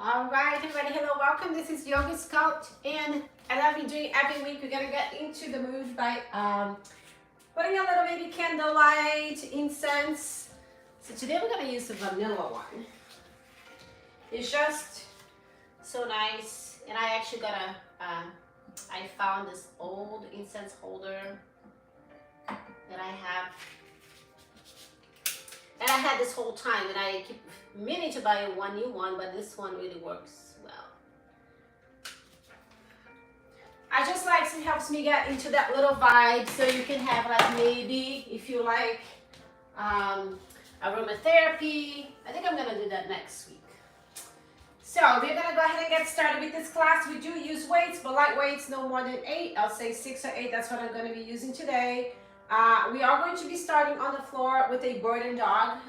All right, everybody, hello, welcome. This is Yoga Sculpt, and as I've been doing every week, we're gonna get into the mood by putting a little baby candlelight, incense. So today we're gonna use the vanilla one. It's just so nice, and I actually got I found this old incense holder that I had this whole time, and I keep meaning to buy one new one, but this one really works well. I just like it helps me get into that little vibe, so you can have like maybe if you like aromatherapy. I think I'm gonna do that next week. So we're gonna go ahead and get started with this class. We do use weights, but light weights, no more than 8. I'll say 6 or 8. That's what I'm gonna be using today. We are going to be starting on the floor with a bird and dog.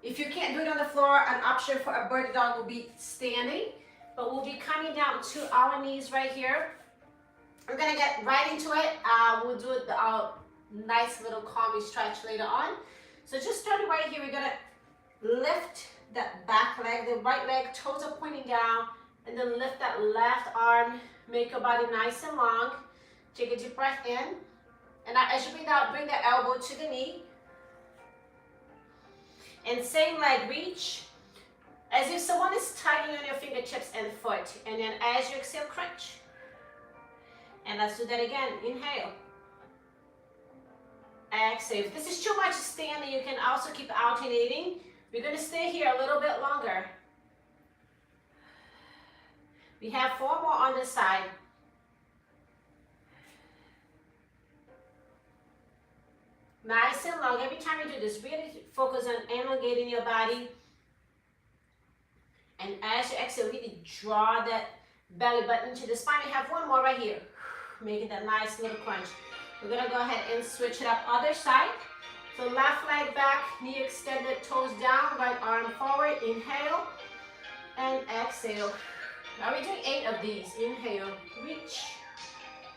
If you can't do it on the floor, an option for a bird and dog will be standing, but we'll be coming down to our knees right here. We're gonna get right into it. We'll do a nice little calming stretch later on. So just starting right here, we're gonna lift that back leg, the right leg, toes are pointing down, and then lift that left arm, make your body nice and long. Take a deep breath in. And as you breathe out, bring the elbow to the knee. And same leg reach, as if someone is tightening on your fingertips and foot. And then as you exhale, crunch. And let's do that again. Inhale. Exhale. If this is too much standing, you can also keep alternating. We're going to stay here a little bit longer. We have 4 more on this side. Nice and long. Every time you do this, really focus on elongating your body. And as you exhale, really draw that belly button to the spine. We have 1 more right here. Making that nice little crunch. We're going to go ahead and switch it up other side. So left leg back, knee extended, toes down, right arm forward. Inhale and exhale. Now we're doing 8 of these. Inhale, reach,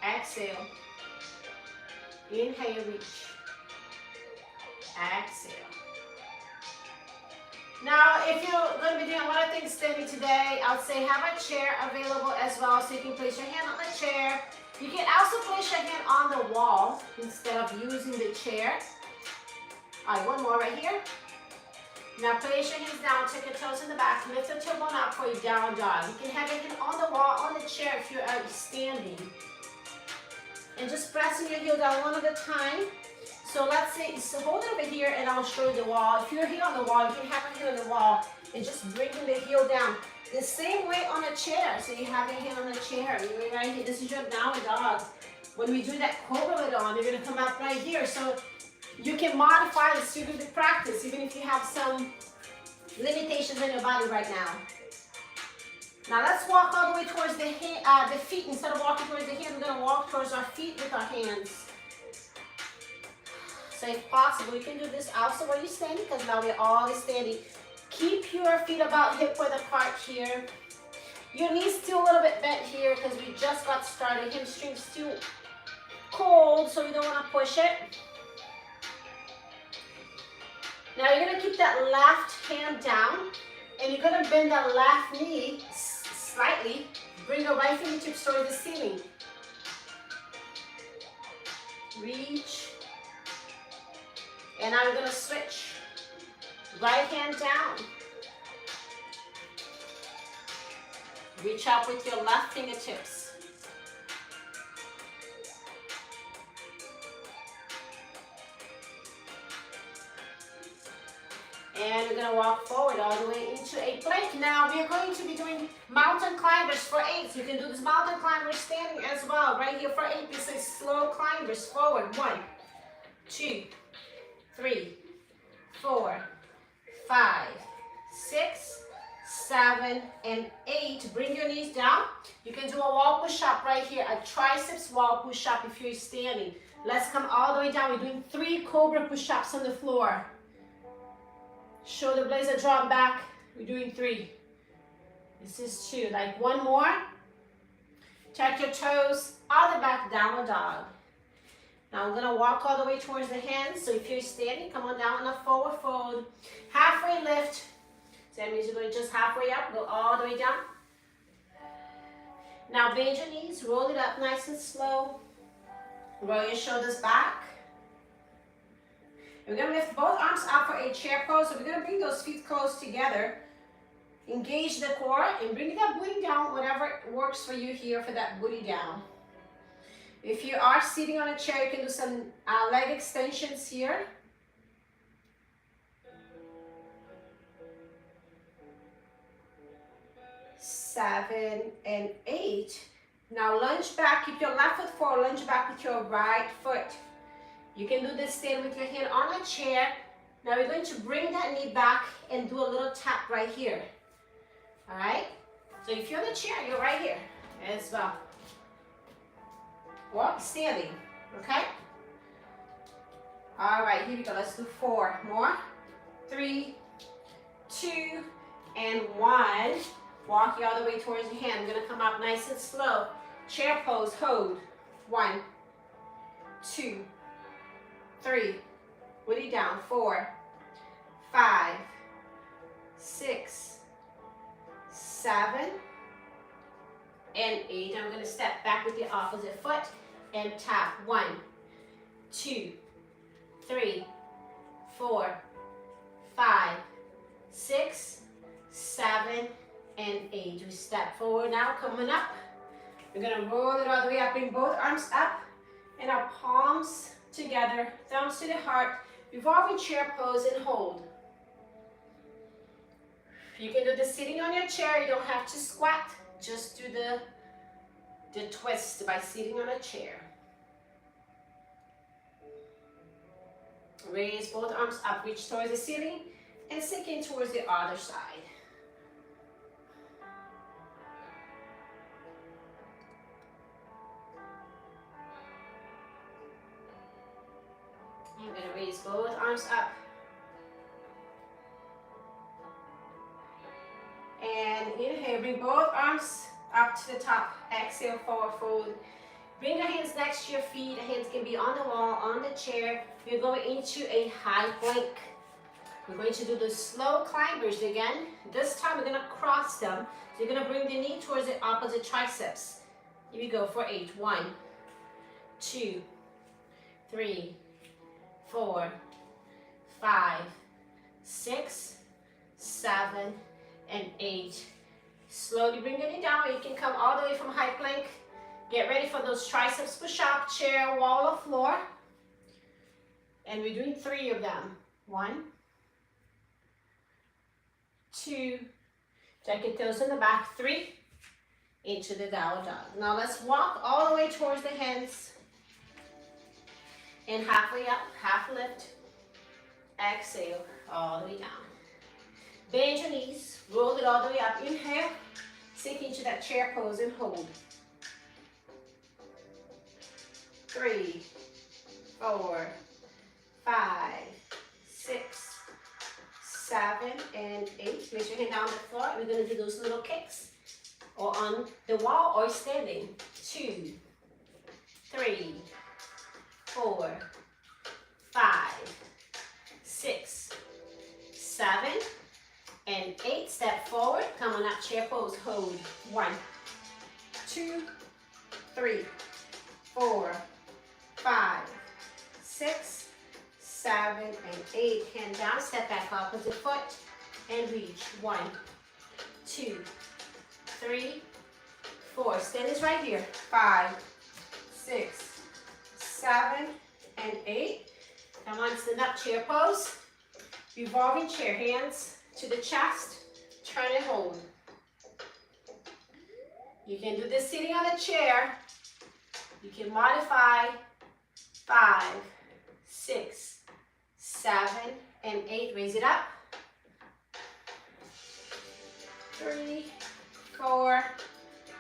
exhale. Inhale, reach. Exhale. Now, if you're going to be doing a lot of things standing today, I'll say have a chair available as well, so you can place your hand on the chair. You can also place your hand on the wall instead of using the chair. All right, 1 more right here. Now place your hands down, take your toes in the back, lift your tailbone up for your down dog. You can have your hand on the wall, on the chair if you're standing. And just pressing your heel down one at a time. So let's say, so hold it over here and I'll show you the wall. If you're here on the wall, you can have your hand on the wall and just bringing the heel down. The same way on a chair. So you have your hand on the chair. You're right here. This is your down dog. When we do that cobra lid on, you're going to come up right here. So you can modify this to do the practice, even if you have some limitations in your body right now. Now let's walk all the way towards the feet. Instead of walking towards the hands, we're going to walk towards our feet with our hands. So if possible, you can do this also while you're standing, because now we're all standing. Keep your feet about hip-width apart here. Your knees still a little bit bent here because we just got started. Hamstrings still cold, so we don't want to push it. Now you're going to keep that left hand down, and you're going to bend that left knee slightly. Bring your right fingertips towards the ceiling. Reach. And now we're going to switch. Right hand down. Reach up with your left fingertips. And we're going to walk forward all the way into a plank. Now we are going to be doing mountain climbers for 8. So you can do this mountain climber standing as well. Right here for 8, this is slow climbers forward. 1, 2, 3, 4, 5, 6, 7, and 8. Bring your knees down. You can do a wall push-up right here, a triceps wall push-up if you're standing. Let's come all the way down. We're doing 3 cobra push-ups on the floor. Shoulder blades are drawn back. We're doing 3. This is 2. Like 1 more. Tuck your toes, other back, downward dog. Now I'm going to walk all the way towards the hands. So if you're standing, come on down in a forward fold. Halfway lift. So That means you're going just halfway up, go all the way down. Now bend your knees, roll it up nice and slow. Roll your shoulders back. And we're going to lift both arms up for a chair pose. So we're going to bring those feet close together. Engage the core and bring that booty down, whatever works for you here for that booty down. If you are sitting on a chair, you can do some leg extensions here. Seven and 8. Now lunge back, keep your left foot forward, lunge back with your right foot. You can do this stand with your hand on a chair. Now we're going to bring that knee back and do a little tap right here. All right? So if you're on the chair, you're right here as well. Or standing, okay? All right, here we go. Let's do 4 more. 3, 2, and 1. Walk you all the way towards your hand. I'm gonna come up nice and slow. Chair pose, hold. 1, 2, 3. Booty down. 4, 5, 6, 7, and 8. I'm gonna step back with the opposite foot and tap. 1, 2, 3, 4, 5, 6, 7, and 8. We step forward now, coming up. We're gonna roll it all the way up, bring both arms up and our palms together, thumbs to the heart, revolving chair pose and hold. You can do this sitting on your chair, you don't have to squat, just do the twist by sitting on a chair. Raise both arms up, reach towards the ceiling and sink in towards the other side. I'm going to raise both arms up. And inhale, bring both arms up to the top. Exhale, forward fold. Bring your hands next to your feet. The hands can be on the wall, on the chair. We're going into a high plank. We're going to do the slow climbers again. This time we're going to cross them. So you're going to bring the knee towards the opposite triceps. Here we go for 8. 1, 2, 3, 4, 5, 6, 7, and 8. Slowly bring your knee down. You can come all the way from high plank. Get ready for those triceps push up, chair, wall, or floor. And we're doing 3 of them. 1, 2, check your toes in the back. 3, into the downward dog. Now let's walk all the way towards the hands. And halfway up, half lift. Exhale, all the way down. Bend your knees, roll it all the way up. Inhale, sink into that chair pose and hold. 3, 4, 5, 6, 7, and 8. Place your hand down on the floor. We're going to do those little kicks, or on the wall or standing. 2, 3, 4, 5, 6, 7, and 8. Step forward, come on up, chair pose, hold. 1, 2, 3, 4, 5, 6, 7, and 8. Hand down, step back, opposite foot, and reach. 1, 2, 3, 4. Stand is right here. 5, 6, 7, and 8. Come on, stand up, chair pose. Revolving chair, hands to the chest, turn and hold. You can do this sitting on a chair. You can modify 5, 6, 7, and 8. Raise it up. 3, 4,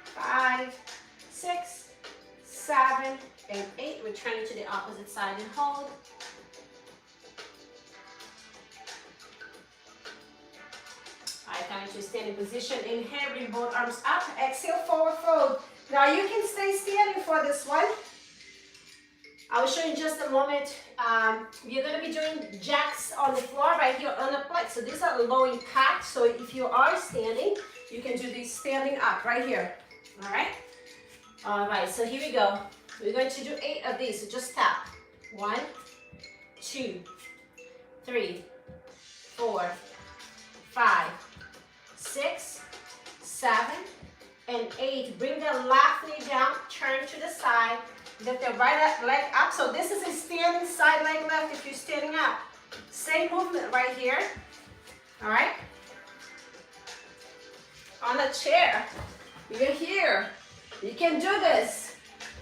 5, 6, 7, and 8. Returning to the opposite side and hold. Alright, come into standing position. Inhale, bring both arms up. Exhale, forward fold. Now you can stay standing for this one. I will show you in just a moment. You're going to be doing jacks on the floor right here on the plate. So these are low impact. So if you are standing, you can do these standing up right here. All right? All right, so here we go. We're going to do 8 of these. So just tap. 1, 2, 3, 4, 5, 6, 7, and 8. Bring the left knee down, turn to the side, lift the right leg up. So this is a standing side leg lift if you're standing up. Same movement right here. All right? On the chair, you're here. You can do this.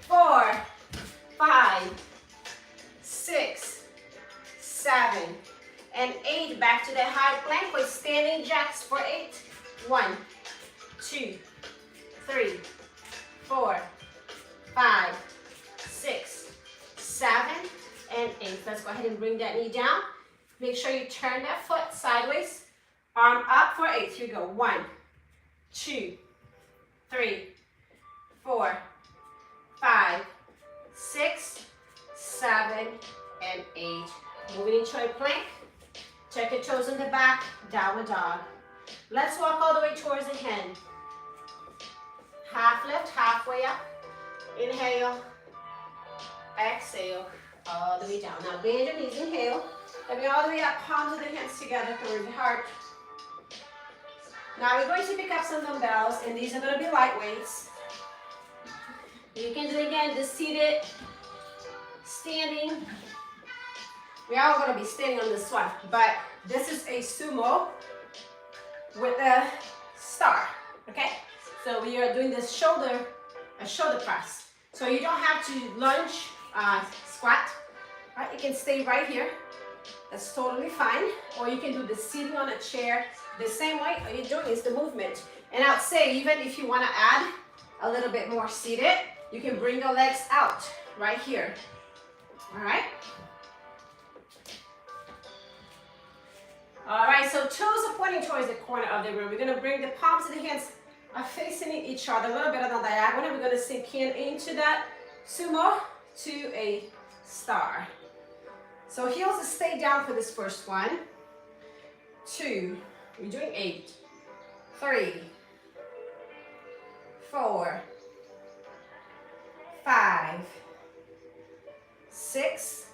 4, 5, 6, 7, and 8. Back to the high plank with standing jacks for 8. 1, 2, 3, 4, 5, 6, 7, and 8. Let's go ahead and bring that knee down. Make sure you turn that foot sideways. Arm up for 8. Here we go. 1, 2, 3, 4, 5, 6, 7, and 8. Moving into a plank. Check your toes in the back. Downward dog. Let's walk all the way towards the hand. Half lift, halfway up. Inhale. Exhale. All the way down. Now bend your knees. Inhale. Let me all the way up. Palms of the hands together toward the heart. Now we're going to pick up some dumbbells, and these are going to be light weights. You can do it again, just seated, standing. We are going to be standing on this one, but this is a sumo with a star, okay? So we are doing this shoulder press. So you don't have to lunge, squat, right? You can stay right here. That's totally fine. Or you can do the sitting on a chair the same way. All you're doing is the movement. And I'd say even if you want to add a little bit more seated, you can bring your legs out right here. All right? All right, so toes are pointing towards the corner of the room. We're going to bring the palms of the hands are facing each other, a little bit on the diagonal. We're going to sink in into that sumo to a star. So heels stay down for this first one. 2, we're doing 8, 3, 4, 5, 6,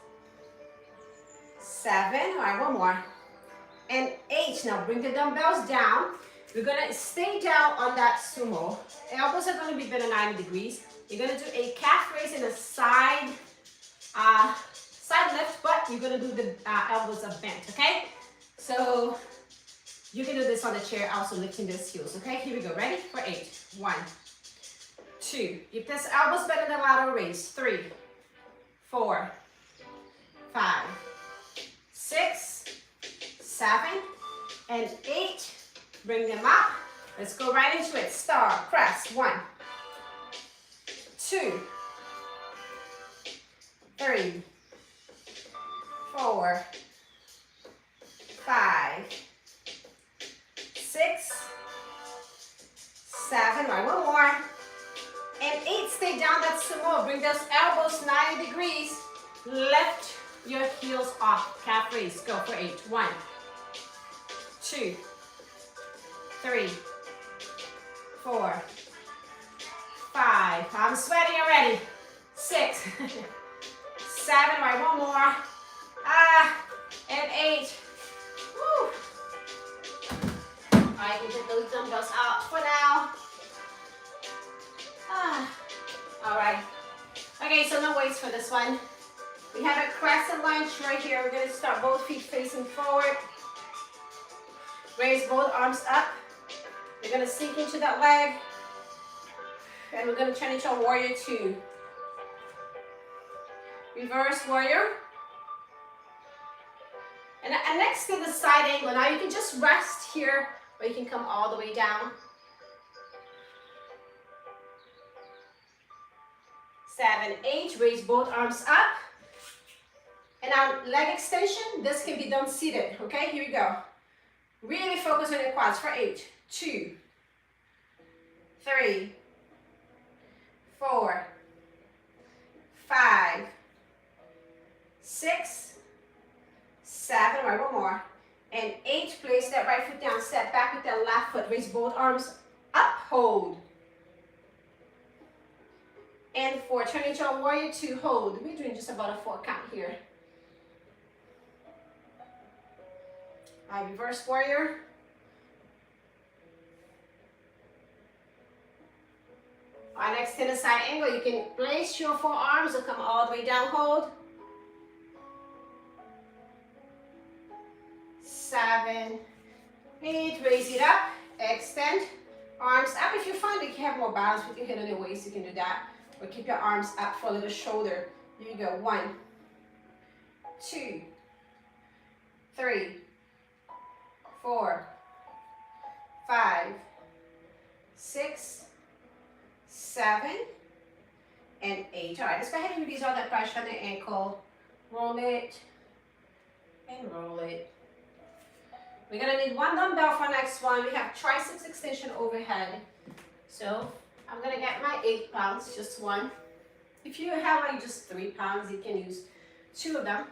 7, all right, one more, and 8. Now bring the dumbbells down. We're gonna stay down on that sumo. Elbows are gonna be bent at 90 degrees. You're gonna do a calf raise and a side lift, but you're gonna do the elbows are bent, okay? So you can do this on the chair, also lifting those heels, okay? Here we go, ready? For 8, 1, 2. If this elbows bent in the lateral raise, 3, 4, 5, 6, 7, and 8. Bring them up. Let's go right into it. Star, press. 1, 2, 3, 4, 5, 6, 7. Right, one more. And 8. Stay down that sumo. Bring those elbows 90 degrees. Lift your heels off. Calf raise. Go for 8. 1, 2, 3, 4, 5. I'm sweating already. 6, 7. Right, one more. And 8. Woo. I can get those dumbbells out for now. All right. Okay, so no weights for this one. We have a crescent lunge right here. We're going to start both feet facing forward. Raise both arms up. We're going to sink into that leg. And we're going to turn into a warrior 2. Reverse warrior. And next to the side angle. Now you can just rest here, or you can come all the way down. 7, 8. Raise both arms up. And now leg extension. This can be done seated. Okay, here we go. Really focus on your quads for 8, 2, 3, 4, 5, 6, 7, right, one more, and 8, place that right foot down, step back with that left foot, raise both arms up, hold. And 4, turn into a warrior 2, hold. We're doing just about a 4 count here. Reverse warrior. On extended side angle, you can place your forearms and come all the way down, hold. 7, 8, raise it up, extend, arms up. If you find that you have more balance with your head on your waist, you can do that. Or keep your arms up for a little shoulder. Here you go, 1, 2, 3, 4, 5, 6, 7, and 8. All right, let's go ahead and release all that pressure on the ankle. Roll it, and roll it. We're gonna need 1 dumbbell for next one. We have triceps extension overhead. So I'm gonna get my 8 pounds, just 1. If you have like just 3 pounds, you can use 2 of them.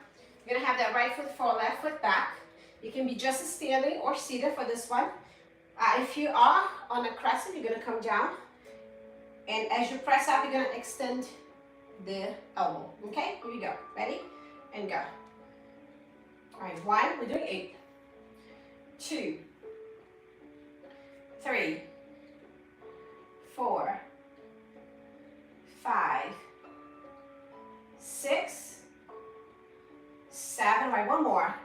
You're gonna have that right foot forward, left foot back. You can be just standing or seated for this one. If you are on a crescent, you're gonna come down. And as you press up, you're gonna extend the elbow, okay? Here we go, ready? And go. All right, 1, we're doing 8. 2, 3, 4, 5, 6, 7, right, 1 more,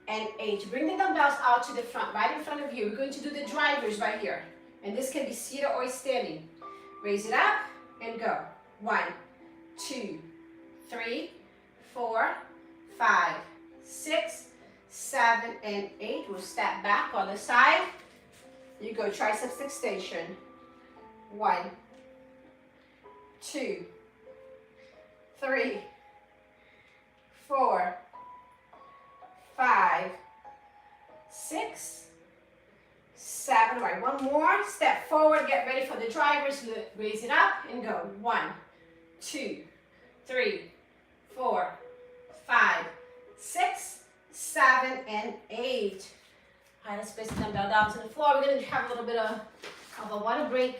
and 8. Bring the dumbbells out to the front, right in front of you. We're going to do the drivers right here. And this can be seated or standing. Raise it up and go. 1, 2, 3, 4, 5, 6, 7, and 8. We'll step back on the side. You go triceps extension. 1, 2, 3, 4, 5, 6, 7. Right, 1 more. Step forward. Get ready for the drivers. Raise it up and go. 1, 2, 3, 4, 5, 6, 7, and 8. All right, let's place the dumbbell down to the floor. We're going to have a little bit of a water break.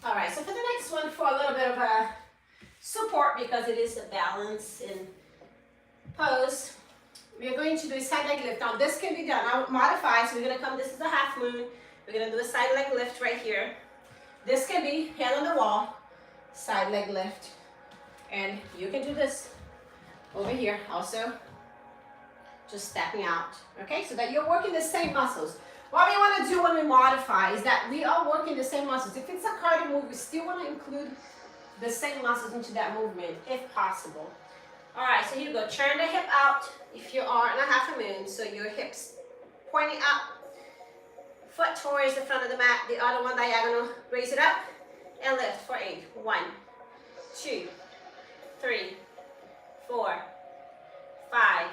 All right, so for the next one, for a little bit of a support, because it is a balance in pose, we're going to do a side leg lift. Now, this can be done. I'll modify, so we're going to come, this is a half moon. We're going to do a side leg lift right here. This can be hand on the wall, side leg lift. And you can do this over here also, just stepping out, okay? So that you're working the same muscles. What we want to do when we modify is that we are working the same muscles. If it's a cardio move, we still want to include the same muscles into that movement, if possible. All right, so here you go. Turn the hip out if you are in a half a moon. So your hips pointing up, foot towards the front of the mat, the other one diagonal. Raise it up and lift for 8. 1, 2, 3, 4, 5,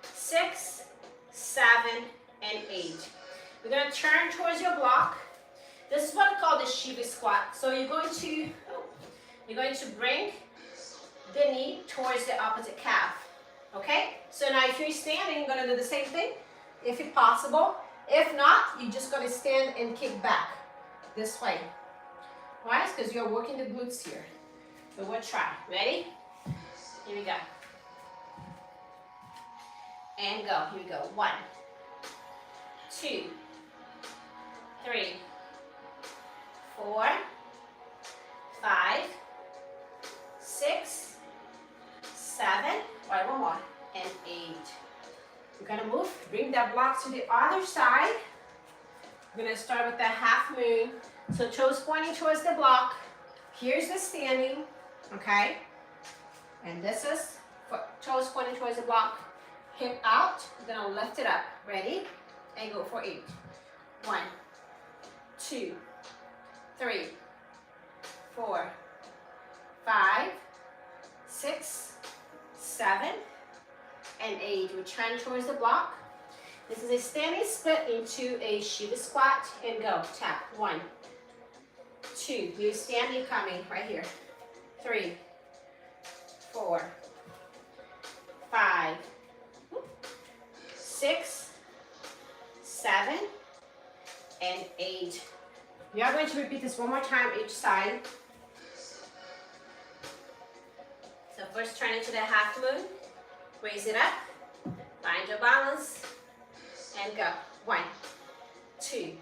6, 7, and 8. We're going to turn towards your block. This is what we call the Shiva squat. So you're going to bring the knee towards the opposite calf. Okay? So now if you're standing, you're going to do the same thing, if it's possible. If not, you're just going to stand and kick back this way. Right? Because you're working the glutes here. So we'll try. Ready? Here we go. And go. Here we go. 1, 2, 3, 4, 5, 6, 7, right, 1 more, and 8. We're gonna move, bring that block to the other side. We're gonna start with the half moon. So toes pointing towards the block. Here's the standing, okay? And this is toes pointing towards the block. Hip out, we're gonna lift it up. Ready? And go for 8. 1, 2, 3, 4, 5, 6, 7, and 8. We turn towards the block. This is a standing split into a Shiva squat, and go. Tap. 1, 2. You stand, you're coming right here. 3, 4, 5, 6, 7, and 8. We are going to repeat this one more time each side. So first turn into the half moon. Raise it up. Find your balance. And go. 1, 2,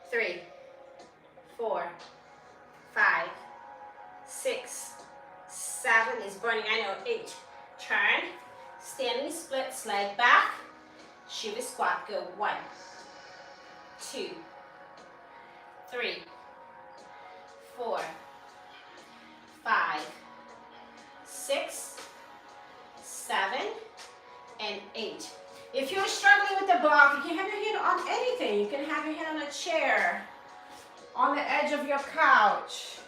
3, 4, 5, 6, 7 is burning. I know. 8. Turn. Standing splits, leg back. Shiva squat. Go. 1, 2, 3, 4, 5, 6, 7, and 8. If you're struggling with the block, you can have your hand on anything. You can have your hand on a chair, on the edge of your couch.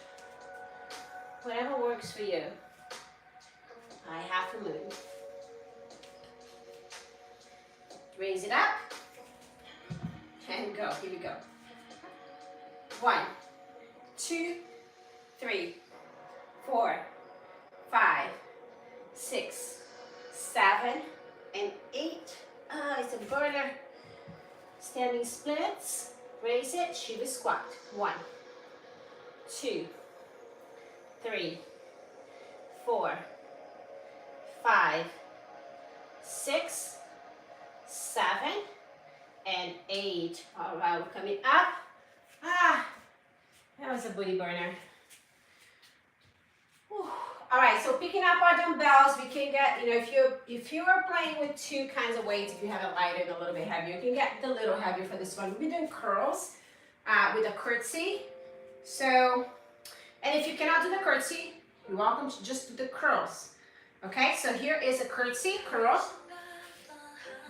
Whatever works for you. I have to move. Raise it up. And go. Here we go. 1, 2, 3, 4, 5, 6, 7, and 8. It's a burner. Standing splits. Raise it. Shiva squat. 1, 2, 3, 4, 5, 6, 7, and 8. All right, we're coming up. That was a booty burner. Whew. All right, so picking up our dumbbells, we can get, if you are playing with two kinds of weights, if you have a lighter and a little bit heavier, you can get the little heavier for this one. We're doing curls with a curtsy. So, and if you cannot do the curtsy, you're welcome to just do the curls. Okay, so here is a curtsy curl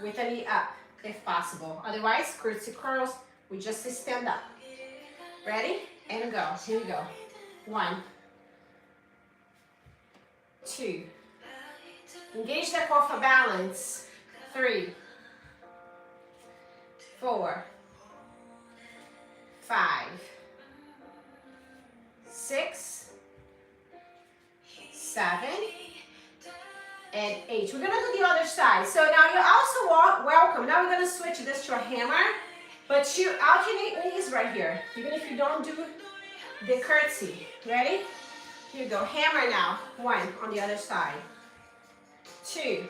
with a knee up, if possible. Otherwise, curtsy curls, we just stand up. Ready? And go. Here we go. 1, 2. Engage the core for balance. 3, 4, 5, 6, 7, and 8. We're gonna do the other side. So now you're also welcome. Now we're gonna switch this to a hammer, but you alternate knees right here, even if you don't do the curtsy. Ready? Here you go. Hammer now. 1 on the other side. 2,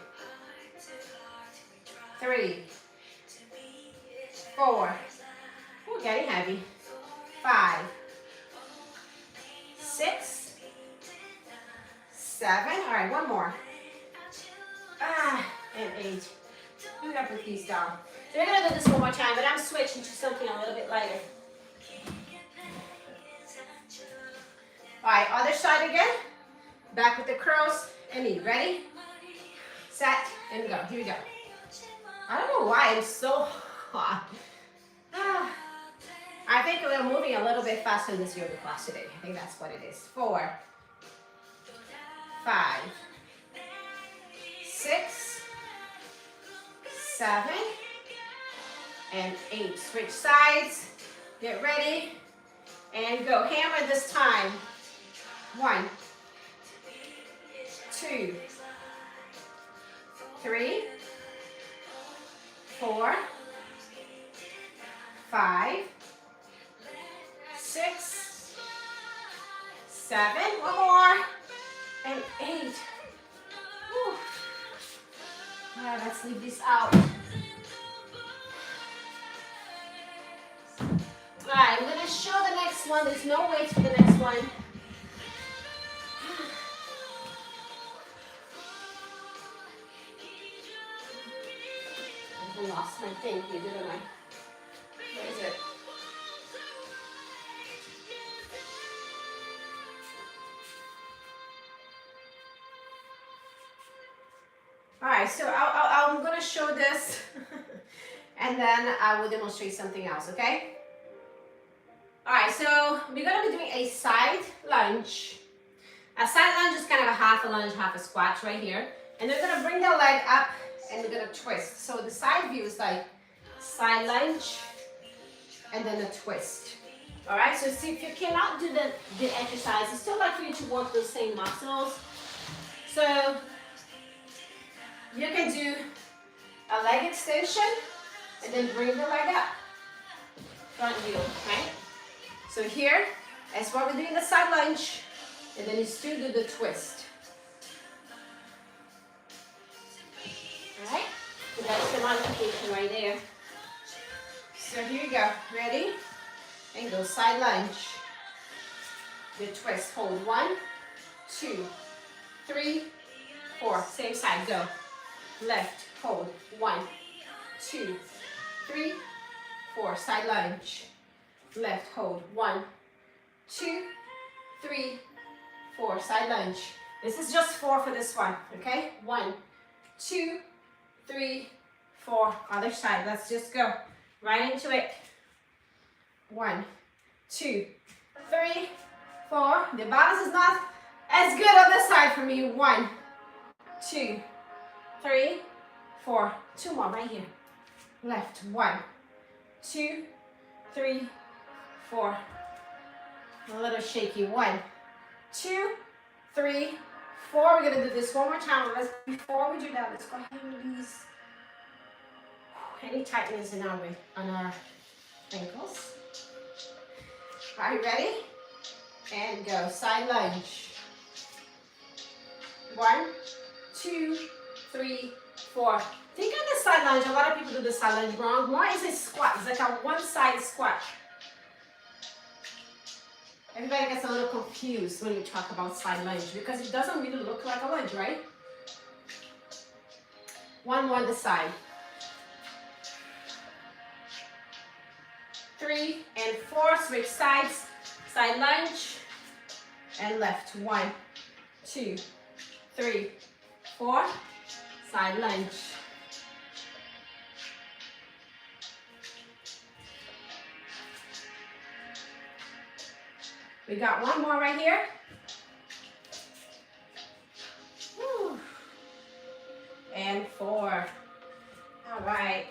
3, 4. We're getting heavy. 5, 6, 7. All right, one more. And 8. I'm gonna put these down. So we're gonna do this one more time, but I'm switching to something a little bit lighter. All right, other side again. Back with the curls and knee. Ready? Set and go. Here we go. I don't know why it's so hot. I think we're moving a little bit faster in this yoga class today. I think that's what it is. 4, 5, 6, 7, and 8. Switch sides. Get ready. And go. Hammer this time. 1, 2, 3, 4, 5, 6, 7. One more. And 8. Whew. All right, let's leave this out. All right, I'm going to show the next one. There's no weights for the next one. I lost my thing here, didn't I? Where is it? All right, so I'm going to show this and then I will demonstrate something else, okay? All right, so we're going to be doing a side lunge. A side lunge is kind of a half a lunge, half a squat right here. And they're going to bring the leg up and we're going to twist. So the side view is like side lunge and then a twist. All right, so see if you cannot do the exercise, it's still like for you to work those same muscles. So you can do a leg extension and then bring the leg up, front view, right? So here, that's what we're doing the side lunge, and then you still do the twist. All right, so that's the modification right there. So here you go, ready? And go side lunge. The twist, hold 1, 2, 3, 4. Same side, go. Left, hold 1, 2, 3, 4. Side lunge. Left, hold 1, 2, 3, 4. Side lunge. This is just 4 for this one, okay? 1, 2, 3, 4. Other side, let's just go right into it. 1, 2, 3, 4. The balance is not as good on this side for me. 1, 2, 3, 4. 2 more right here. Left. 1, 2, 3, 4. A little shaky. 1, 2, 3, 4. We're gonna do this one more time. Before we do that, let's go ahead and release any tightness in our ankles. Are you ready? And go. Side lunge. 1, 2, 3, 4. Think of the side lunge. A lot of people do the side lunge wrong. More is a squat. It's like a one-side squat. Everybody gets a little confused when we talk about side lunge because it doesn't really look like a lunge, right? One more on the side. 3 and 4, switch sides, side lunge, and left. 1, 2, 3, 4, side lunge. We got one more right here. Woo. And 4. All right.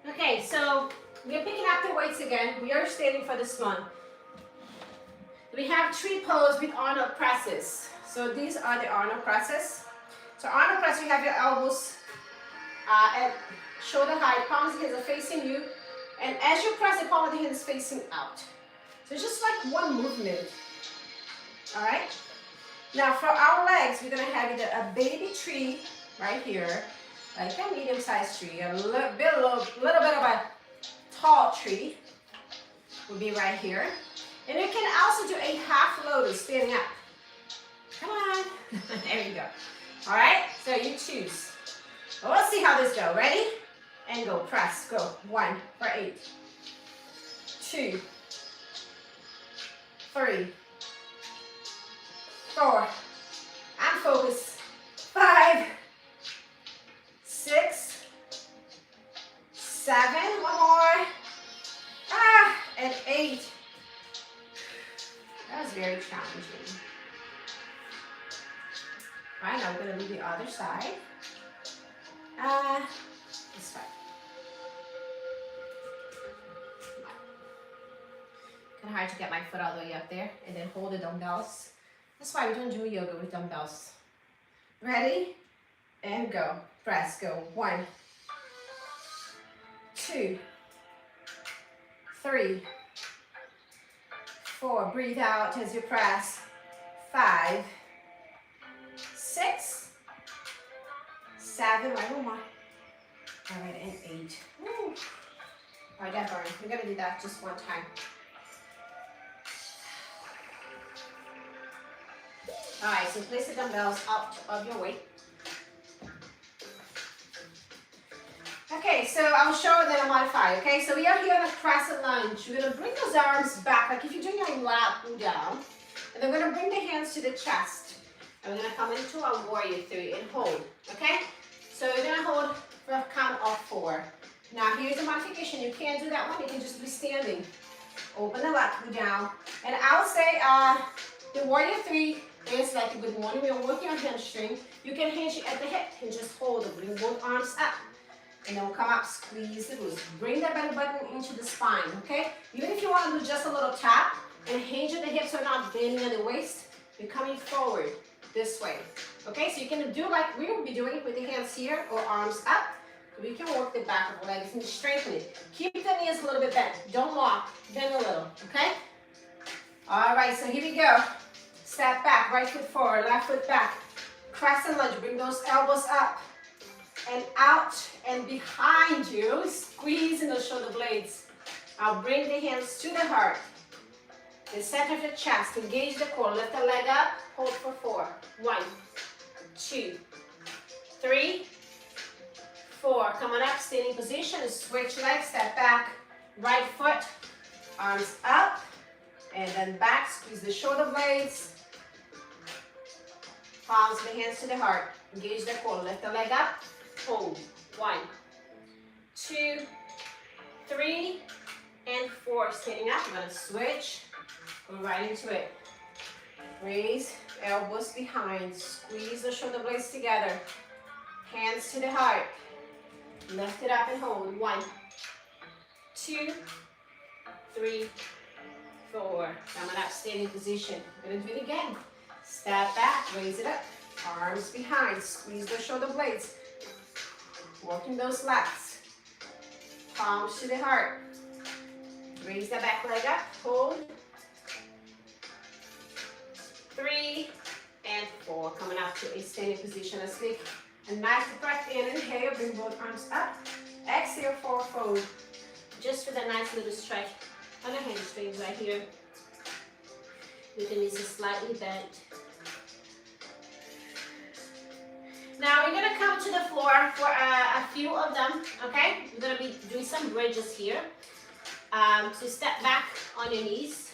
Okay, so we're picking up the weights again. We are standing for this one. We have tree pose with Arnold Presses. So these are the Arnold Presses. So Arnold Press, you have your elbows at shoulder height, palms of the hands are facing you. And as you press, the palm of the hand is facing out. So it's just like one movement. All right? Now for our legs, we're gonna have either a baby tree right here, like a medium-sized tree, a little bit of a tall tree will be right here. And you can also do a half lotus standing up. Come on. There you go. All right, so you choose. Well, let's see how this goes. Ready? And go. Press. Go. 1 for 8. 2, 3, 4. I'm focused. 5, 6, 7. One more. And 8. That was very challenging. All right, now we're going to do the other side. This side. Kind of hard to get my foot all the way up there and then hold the dumbbells. That's why we don't do yoga with dumbbells. Ready? And go. Press. Go. 1, 2, 3, 4. Breathe out as you press. 5, 6, 7. Right, one more. All right, and 8. Woo. All right, that burned. We're gonna do that just one time. All right, so place the dumbbells out of your weight. Okay, so I'll show and then I'll modify, okay? So we are here on a Crescent Lunge. We're gonna bring those arms back, like if you're doing a lat pull down. And then we're gonna bring the hands to the chest. And we're gonna come into a warrior 3 and hold, okay? So we're gonna hold for a count of 4. Now here's the modification. You can't do that one, you can just be standing. Open the lat pull down. And I'll say the warrior 3 is like a good morning. We're working on hamstring. You can hinge at the hip and just hold it. Bring both arms up. And then we'll come up, squeeze the glutes. Bring that belly button into the spine, okay? Even if you want to do just a little tap and hinge at the hips so not bending at the waist, you're coming forward this way. Okay, so you can do like we will be doing with the hands here or arms up. We can work the back of the legs and straighten it. Keep the knees a little bit bent. Don't lock, bend a little, okay? All right, so here we go. Step back, right foot forward, left foot back. Crescent lunge, bring those elbows up and out and behind you. Squeeze in those shoulder blades. I'll bring the hands to the heart. The center of the chest, engage the core. Lift the leg up, hold for 4. 1, 2, 3, 4. Come on up, standing position, switch legs, step back. Right foot, arms up, and then back. Squeeze the shoulder blades. Palms of the hands to the heart. Engage the core. Lift the leg up. Hold. 1, 2, 3, and 4. Standing up. I'm going to switch. Go right into it. Raise elbows behind. Squeeze the shoulder blades together. Hands to the heart. Lift it up and hold. 1, 2, 3, 4. Coming up, standing position. We're going to do it again. Step back, raise it up. Arms behind. Squeeze the shoulder blades. Working those lats. Palms to the heart. Raise the back leg up. Hold. 3 and 4. Coming up to a standing position. Let's take a nice breath in. Inhale, bring both arms up. Exhale, forward fold. Just for that nice little stretch on the hamstrings right here. With the knees slightly bent. Now we're gonna come to the floor for a few of them, okay? We're gonna be doing some bridges here. So step back on your knees.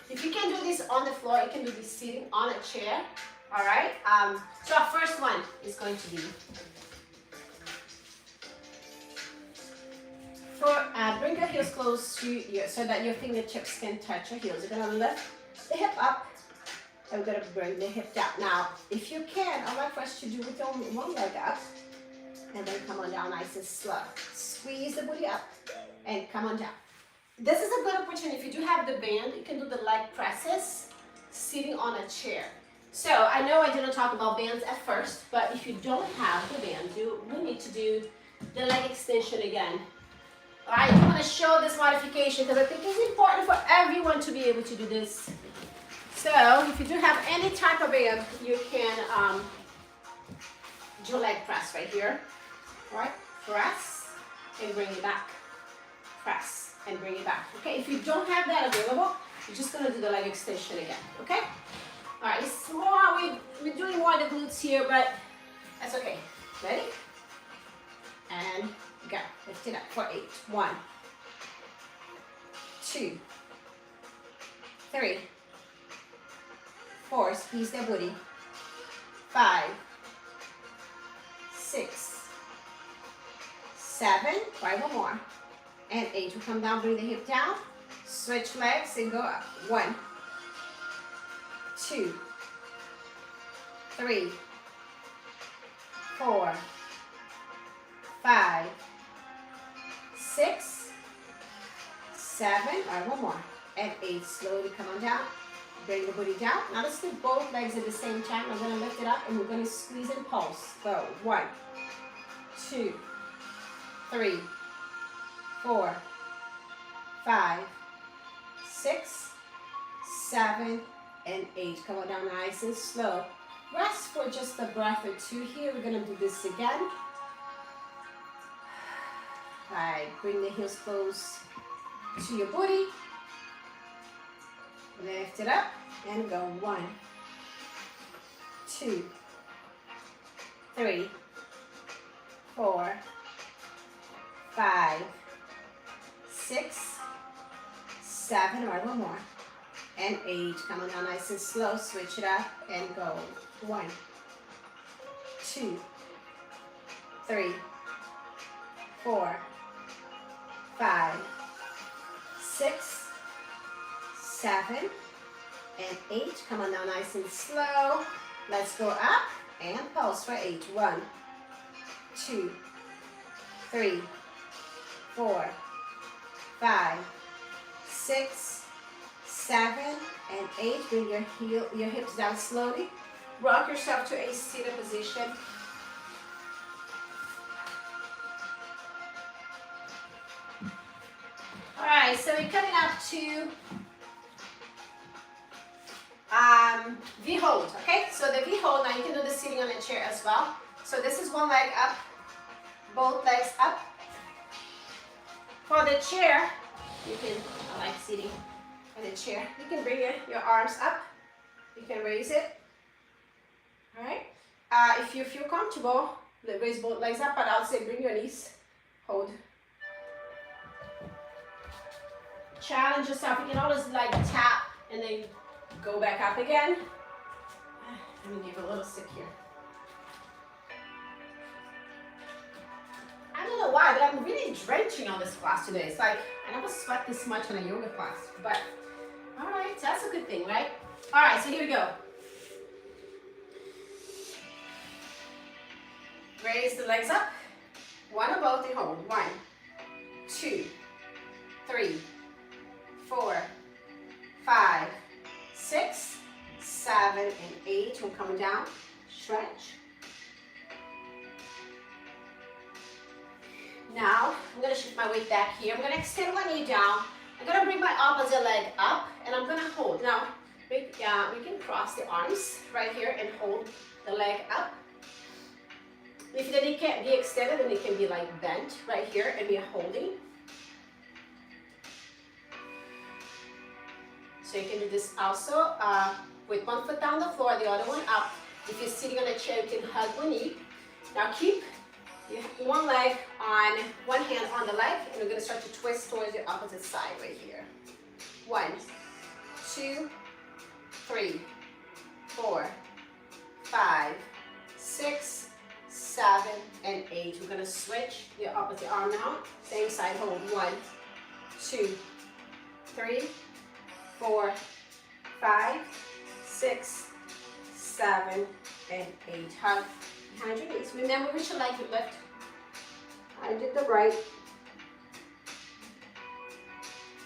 If you can do this on the floor, you can do this sitting on a chair, all right? So our first one is going to be bring your heels close to you so that your fingertips can touch your heels. You're gonna lift the hip up and we're gonna bring the hip down. Now, if you can, I'd like for us to do with one leg up and then come on down nice and slow. Squeeze the booty up and come on down. This is a good opportunity. If you do have the band, you can do the leg presses sitting on a chair. So I know I didn't talk about bands at first, but if you don't have the band, you will need to do the leg extension again. All right, I want to show this modification because I think it's important for everyone to be able to do this. So if you do have any type of band, you can do leg press right here. All right, press and bring it back. Press and bring it back. Okay, if you don't have that available, you're just gonna do the leg extension again. Okay. All right, it's more. We're doing more of the glutes here, but that's okay. Ready? And go. Lift it up for 8. 1, 2, 3, 4. Squeeze the booty. 5, 6, 7. Try one more. And 8. We come down, bring the hip down. Switch legs and go up. 1, 2, 3, 4, 5, 6, 7. All right, one more. And 8. Slowly come on down. Bring the booty down. Now let's do both legs at the same time. I'm going to lift it up and we're going to squeeze and pulse. Go. 1, 2, 3, 4, 5, 6, 7, and 8. Come on down nice and slow. Rest for just a breath or two here. We're going to do this again. All right, bring the heels close to your booty. Lift it up and go. 1, 2, 3, 4, 5, 6, 7. All right, one more. And 8. Come on down nice and slow. Switch it up and go. 1, 2, 3, 4, 5, 6, 7, and 8. Come on down nice and slow. Let's go up and pulse for 8. 1, 2, 3, 4, 5, 6, 7, and 8. Bring your hips down slowly. Rock yourself to a seated position. All right, so we're coming up to V-hold, okay? So the V-hold, now you can do this sitting on a chair as well. So this is one leg up, both legs up. For the chair, you can, I like sitting on the chair. You can bring your arms up. You can raise it. All right. If you feel comfortable, raise both legs up, but I would say bring your knees. Hold. Challenge yourself. You can always like tap and then go back up again. Let me give a little stick here. I don't know why, but I'm really drenching on this class today. It's like, I never sweat this much on a yoga class, but all right, that's a good thing, right? All right, so here we go. Raise the legs up, one or both, and hold. 1, 2, 3, 4, 5, 6, 7, and 8. We're coming down, stretch. Now, I'm going to shift my weight back here. I'm going to extend one knee down. I'm going to bring my opposite leg up, and I'm going to hold. Now, we can cross the arms right here and hold the leg up. If the knee can't be extended, then it can be like bent right here, and we're holding. So you can do this also with one foot down the floor, the other one up. If you're sitting on a chair, you can hug one knee. Now keep one leg on, one hand on the leg, and we're going to start to twist towards the opposite side right here. 1, 2, 3, 4, 5, 6, 7, and 8. We're going to switch the opposite arm now. Same side, hold. 1, 2, 3, 4, 5, 6, 7, and 8. Hug behind your knees. Remember which leg you lift. I did the right.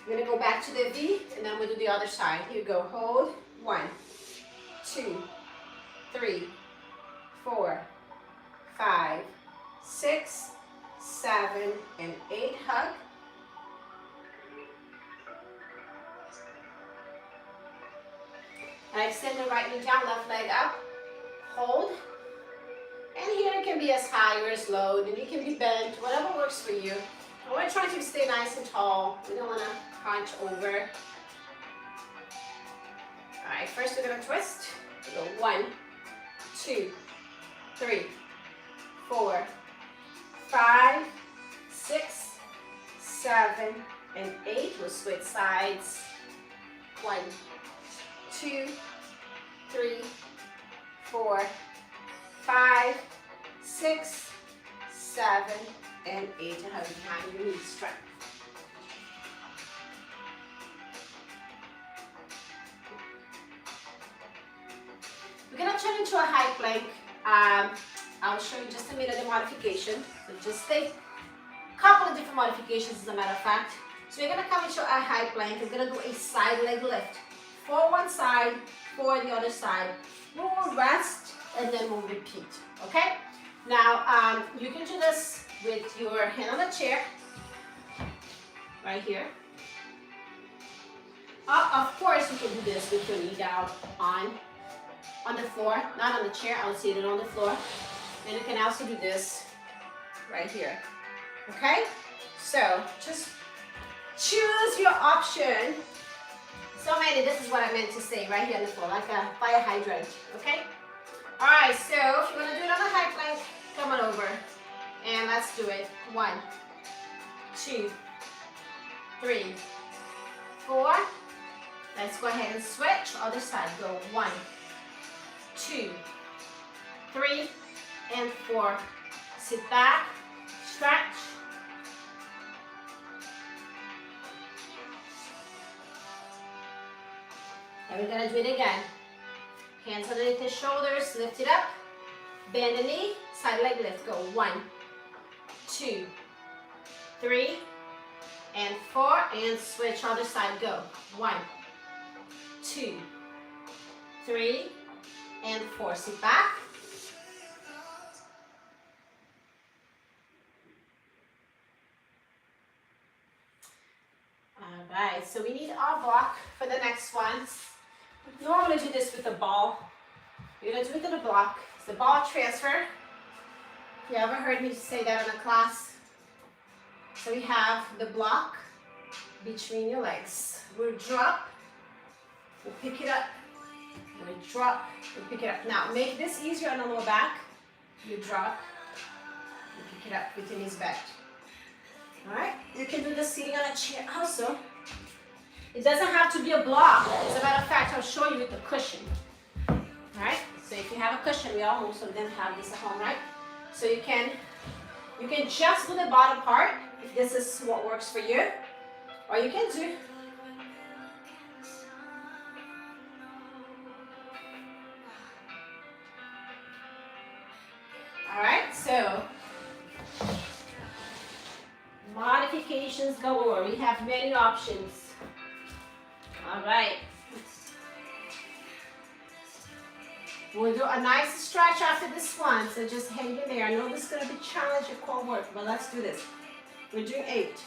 We're going to go back to the V, and then we'll do the other side. Here you go. Hold. 1, 2, 3, 4, 5, 6, 7, and 8. Hug. And extend the right knee down, left leg up. Hold. And here it can be as high or as low, and you can be bent, whatever works for you. And we're trying to stay nice and tall. We don't want to hunch over. All right, first we're going to twist. We go 1, 2, 3, 4, 5, 6, 7, and 8. We'll switch sides. 1, 2, 3, 4, 5, 6, 7, and 8. And hug behind your knees. Strength. We're going to turn into a high plank. I'll show you just a minute the modification. So just take a couple of different modifications as a matter of fact. So we're going to come into a high plank. We're going to do a side leg lift. For one side, for the other side. We will rest and then we'll repeat. Okay? Now, you can do this with your hand on the chair. Right here. Of course, you can do this with your knee down on the floor, not on the chair. I would sit it on the floor. And you can also do this right here. Okay? So, just choose your option. So many, this is what I meant to say right here on the floor, like a fire hydrant, okay? All right, so if you want to do it on a high plank, come on over. And let's do it. 1, 2, 3, 4. Let's go ahead and switch. Other side, go 1, 2, 3, and 4. Sit back, stretch. And we're gonna do it again. Hands underneath the shoulders, lift it up. Bend the knee, side leg lift. Go 1, 2, 3, and 4, and switch other side. Go 1, 2, 3, and 4. Sit back. All right, so we need our block for the next ones. We normally do this with the ball. We're gonna do it with the block. It's the ball transfer. You ever heard me say that in a class? So we have the block between your legs. We'll drop, we'll pick it up, and we drop, we'll pick it up. Now make this easier on the lower back. You drop, you pick it up with your knees bent. All right, you can do this sitting on a chair also. It doesn't have to be a block. As a matter of fact, I'll show you with the cushion. All right, so if you have a cushion, we all most of them have this at home, right? So you can just do the bottom part if this is what works for you, or you can do. All right, so modifications galore. We have many options. All right. We'll do a nice stretch after this one, so just hang in there. I know this is going to be challenging core work, but let's do this. We're doing 8.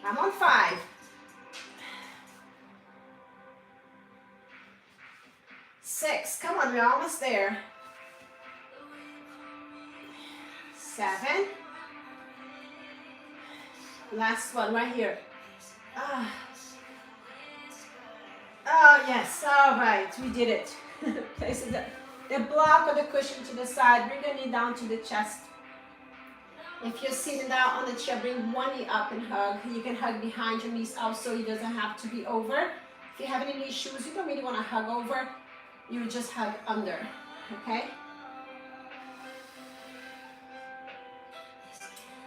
I'm on 5. 6, come on, we're almost there. 7. Last one right here. Oh, yes, all right, we did it. Place the block or the cushion to the side, bring your knee down to the chest. If you're sitting down on the chair, bring one knee up and hug. You can hug behind your knees also, it doesn't have to be over. If you have any knee issues, you don't really want to hug over. You would just hug under, okay?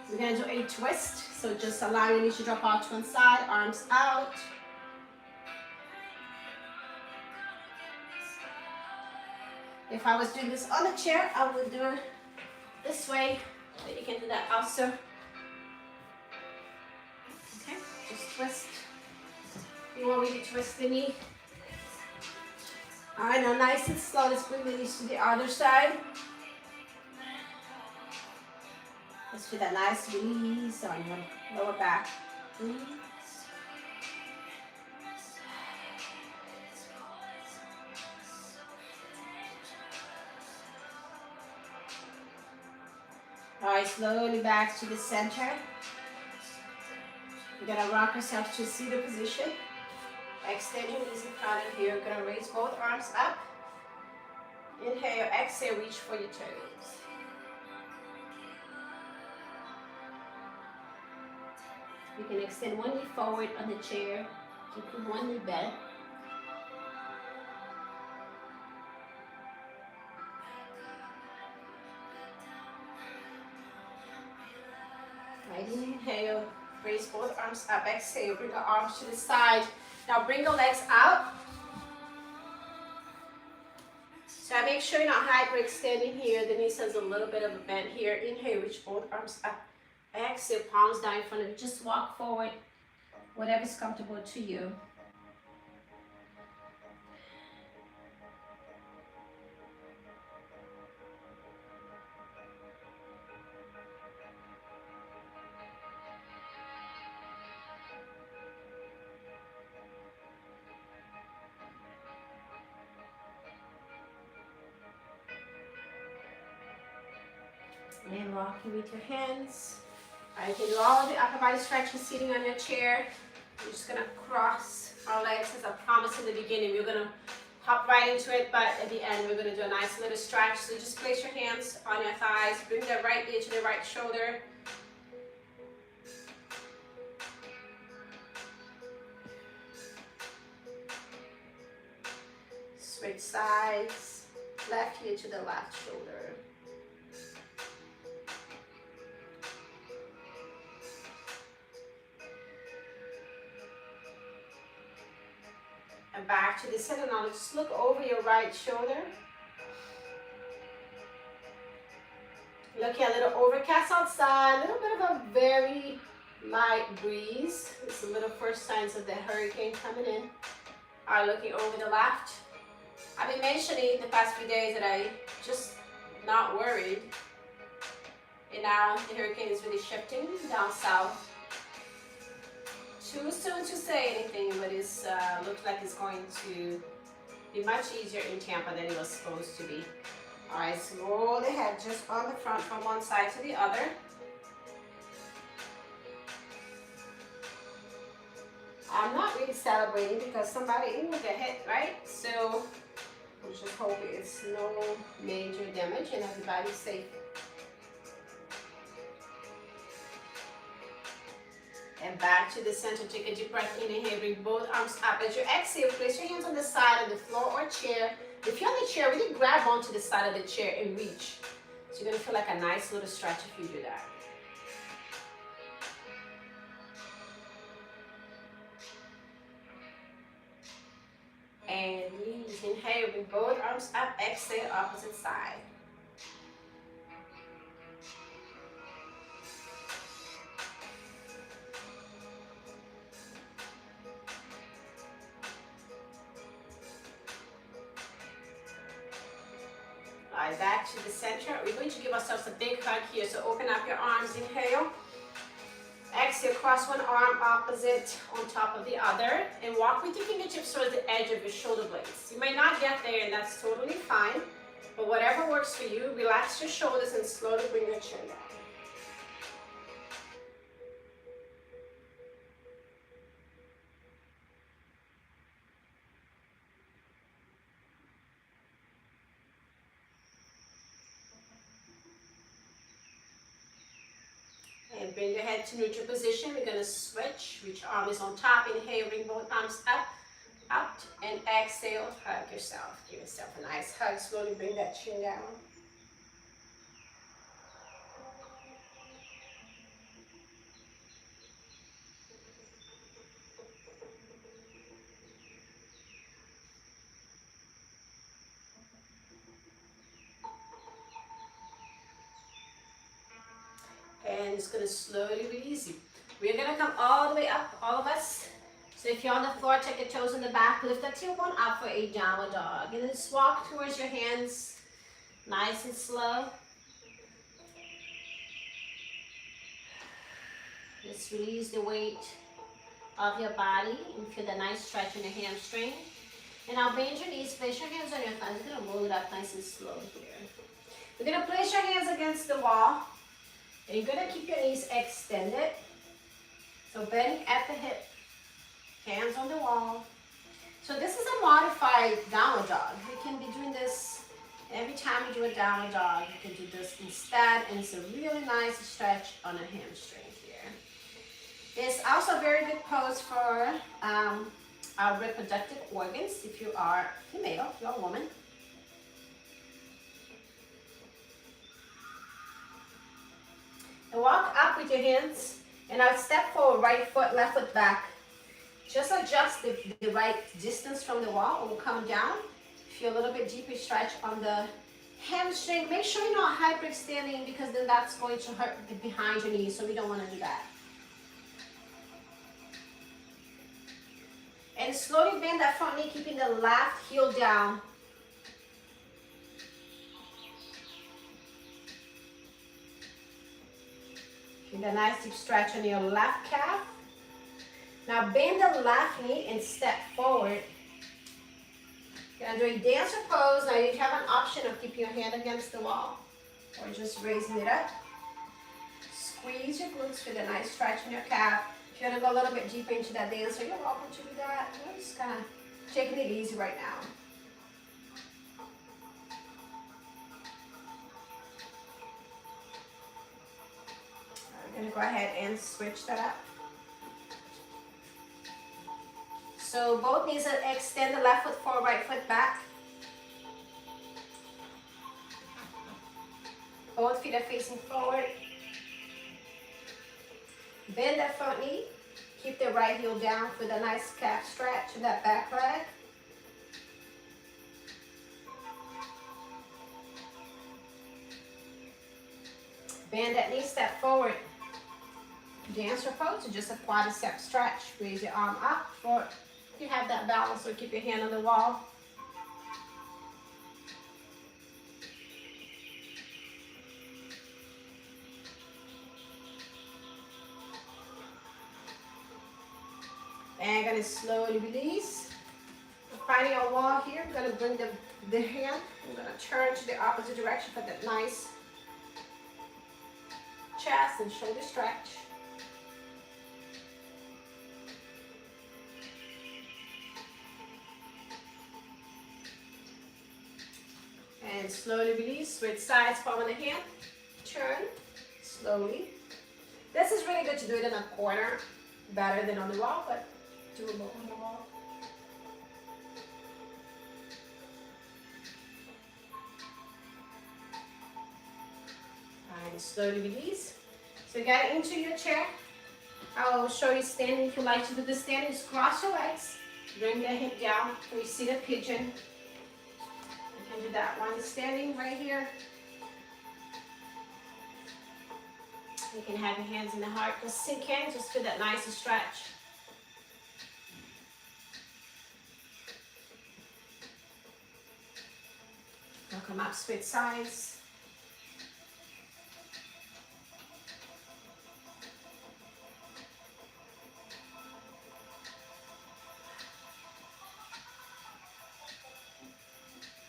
We're gonna do a twist. So just allow your knees to drop out to one side, arms out. If I was doing this on the chair, I would do it this way, but you can do that also. Okay, just twist. You want me to twist the knee? All right, now nice and slow, let's bring the knees to the other side. Let's do that nice release on your lower back. Breathe. All right, slowly back to the center. We're gonna rock ourselves to seated position. Extend your knees in front of you. You're gonna raise both arms up. Inhale, exhale, reach for your toes. You can extend one knee forward on the chair. Keep one knee bent. Right, inhale, raise both arms up. Exhale, bring the arms to the side. Now bring the legs out. So I make sure you're not hyperextending here. The knees has a little bit of a bend here. Inhale, reach both arms up. Exhale, palms down in front of you. Just walk forward, whatever is comfortable to you. And rocking with your hands. All right, you can do all of the upper body stretches sitting on your chair. I'm just gonna cross our legs as I promised in the beginning. We're gonna hop right into it, but at the end we're gonna do a nice little stretch. So just place your hands on your thighs, bring the right knee to the right shoulder. Switch sides. left heel to the left shoulder. And back to the center. Now just look over your right shoulder. Looking a little overcast outside, a little bit of a very light breeze. It's a little first signs of the hurricane coming in. All right, looking over the left. I've been mentioning the past few days that I just not worried. And now the hurricane is really shifting down south. Too soon to say anything, but it looks like it's going to be much easier in Tampa than it was supposed to be. All right, so roll the head just on the front from one side to the other. I'm not really celebrating because somebody will get hit, right? So I'm just hoping it's no major damage and everybody's safe. And back to the center. Take a deep breath in. Inhale, bring both arms up. As you exhale, place your hands on the side of the floor or chair. If you're on the chair, really grab onto the side of the chair and reach. So you're going to feel like a nice little stretch if you do that. And release. Inhale, bring both arms up. Exhale, opposite side. All right, back to the center. We're going to give ourselves a big hug here. So open up your arms. Inhale. Exhale, cross one arm opposite on top of the other. And walk with your fingertips towards the edge of your shoulder blades. You may not get there, and that's totally fine. But whatever works for you, relax your shoulders and slowly bring your chin down. And bring your head to neutral position. We're going to switch. Reach arm is on top. Inhale, bring both arms up, out, and exhale. Hug yourself. Give yourself a nice hug. Slowly bring that chin down. And it's going to slowly release you. We're going to come all the way up, all of us. So if you're on the floor, take your toes in the back, lift that tailbone up for a downward dog. And then just walk towards your hands, nice and slow. Just release the weight of your body and feel the nice stretch in your hamstring. And now bend your knees, place your hands on your thighs. You're going to roll it up nice and slow here. We're going to place your hands against the wall. And you're going to keep your knees extended. So bending at the hip, hands on the wall. So this is a modified downward dog. You can be doing this every time you do a downward dog. You can do this instead, and it's a really nice stretch on a hamstring here. It's also a very good pose for our reproductive organs if you are female, if you're a woman. And walk up with your hands, and I'll step forward, right foot, left foot back. Just adjust the right distance from the wall, and we'll come down. Feel a little bit deeper stretch on the hamstring. Make sure you're not hyperextending because then that's going to hurt behind your knees, so we don't want to do that. And slowly bend that front knee, keeping the left heel down. Get a nice deep stretch on your left calf. Now bend the left knee and step forward. You're gonna do a dancer pose. Now you have an option of keeping your hand against the wall or just raising it up. Squeeze your glutes, feel a nice stretch in your calf. If you want to go a little bit deeper into that dancer, you're welcome to do that. I'm just kind of taking it easy right now. I'm going to go ahead and switch that up. So both knees extend, the left foot forward, right foot back. Both feet are facing forward. Bend that front knee. Keep the right heel down for the nice calf stretch of that back leg. Bend that knee, step forward. Dancer pose, just a quadricep stretch. Raise your arm up for you have that balance, so keep your hand on the wall. And gonna slowly release. We're finding our wall here. We're gonna bring the hand. I'm gonna turn to the opposite direction for that nice chest and shoulder stretch. And slowly release, switch sides, palm of the hand, turn, slowly. This is really good to do it in a corner, better than on the wall, but doable on the wall. And slowly release. So get into your chair. I'll show you standing. If you like to do the standing, just cross your legs, bring the hip down, and you see the pigeon. You can do that one standing right here. You can have your hands in the heart, just sink in, just feel that nice stretch. Now come up, switch sides.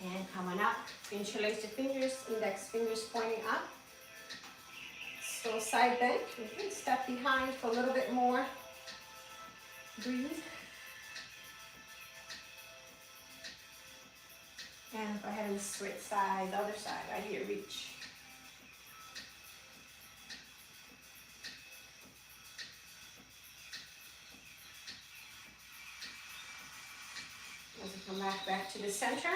And coming up, interlace your fingers, index fingers pointing up. So side bend, okay, step behind for a little bit more. Breathe. And go ahead and switch side, the other side, right here, reach. As you come back to the center,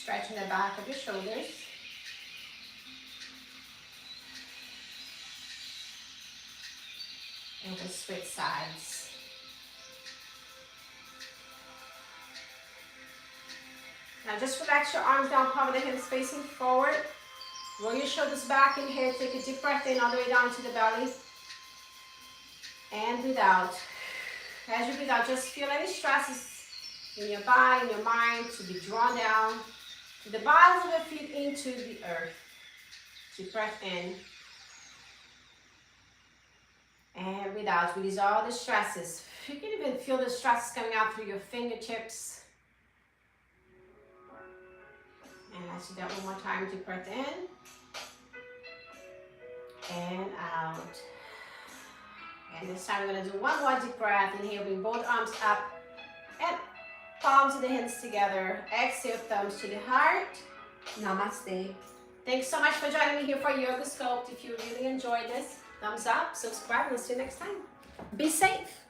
stretching the back of your shoulders. And we'll switch sides. Now just relax your arms down, palm of the hands facing forward. Roll your shoulders back, inhale, take a deep breath in all the way down to the belly. And breathe out. As you breathe out, just feel any stresses in your body, in your mind, to be drawn down to the bottoms of your feet into the earth. Deep breath in. And breathe out. Release all the stresses. You can even feel the stresses coming out through your fingertips. And let's do that one more time. Deep breath in. And out. And this time we're going to do one more deep breath. Inhale, bring both arms up. And palms of the hands together. Exhale, thumbs to the heart. Namaste. Thanks so much for joining me here for Yoga Sculpt. If you really enjoyed this, thumbs up, subscribe, and we'll see you next time. Be safe.